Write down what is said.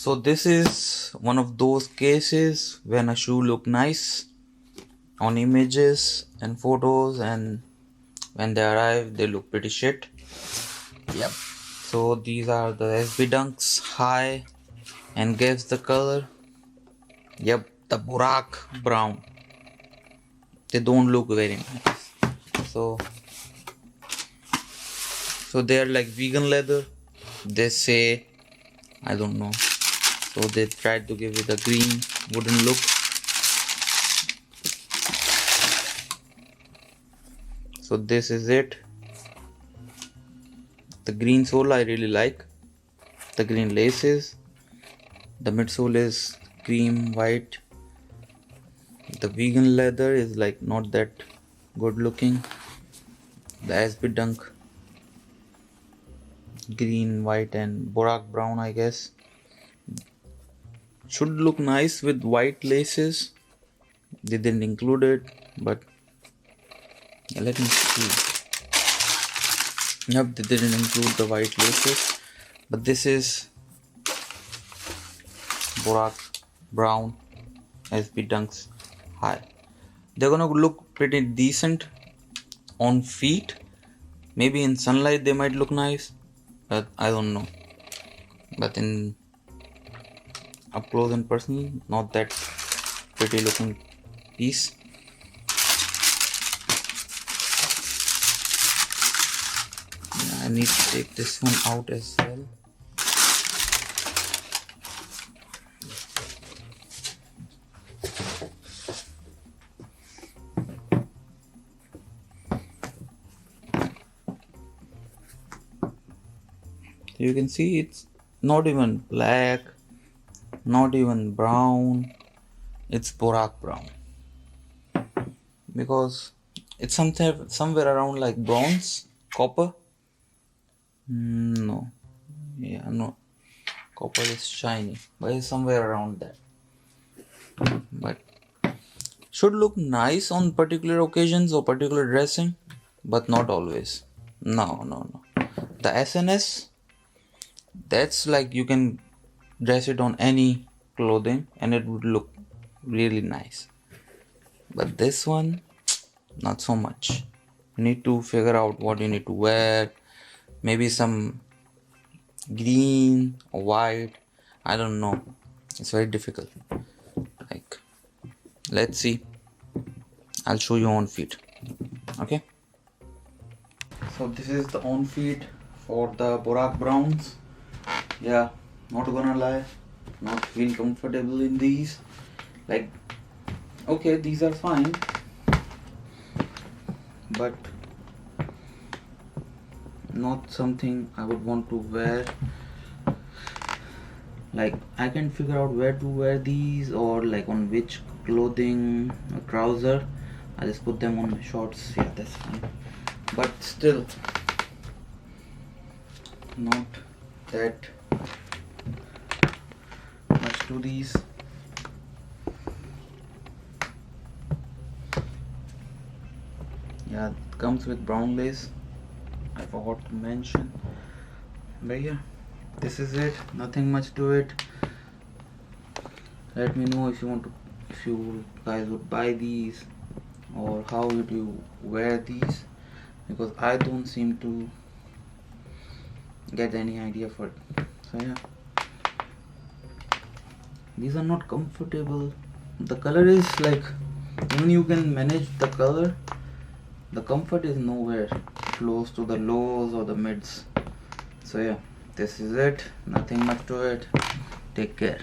So this is one of those cases when a shoe look nice on images and photos, and when they arrive they look pretty shit. Yep. So these are the SB Dunks high, and guess the color. Yep, the Baroque brown. They don't look very nice. So they are like vegan leather. They say, I don't know. So they tried to give it a green wooden look. So this is it. The green sole I really like. The green laces. The midsole is cream white. The vegan leather is like not that good looking. The SB Dunk green, white and Baroque brown, I guess. Should look nice with white laces. They didn't include it, but yeah, let me see. Yep, they didn't include the white laces, but this is Baroque brown SB Dunks high. They're gonna look pretty decent on feet. Maybe in sunlight they might look nice, but I don't know. But in up close and personal, not that pretty looking piece. I need to take this one out as well. You can see it's not even black, not even brown. It's Baroque brown, because it's somewhere around like bronze, copper. No, yeah, no, copper is shiny, but it's somewhere around that. But should look nice on particular occasions or particular dressing, but not always. No. The SNS, that's like you can dress it on any clothing and it would look really nice. But this one, not so much. You need to figure out what you need to wear. Maybe some green or white. I don't know. It's very difficult. Like, let's see. I'll show you on feet. Okay. So this is the on feet for the Baroque browns. Yeah, not gonna lie, not feel comfortable in these. Like, okay, these are fine, but not something I would want to wear. Like, I can figure out where to wear these, or like on which clothing or trouser. I just put them on my shorts. Yeah, that's fine, but still not that much to these. Yeah, it comes with brown lace. I forgot to mention. But yeah, this is it. Nothing much to it. Let me know if you guys would buy these, or how would you wear these, because I don't seem to get any idea for it. So yeah, these are not comfortable. The color is like, even you can manage the color, the comfort is nowhere close to the lows or the mids. So yeah, this is it. Nothing much to it. Take care.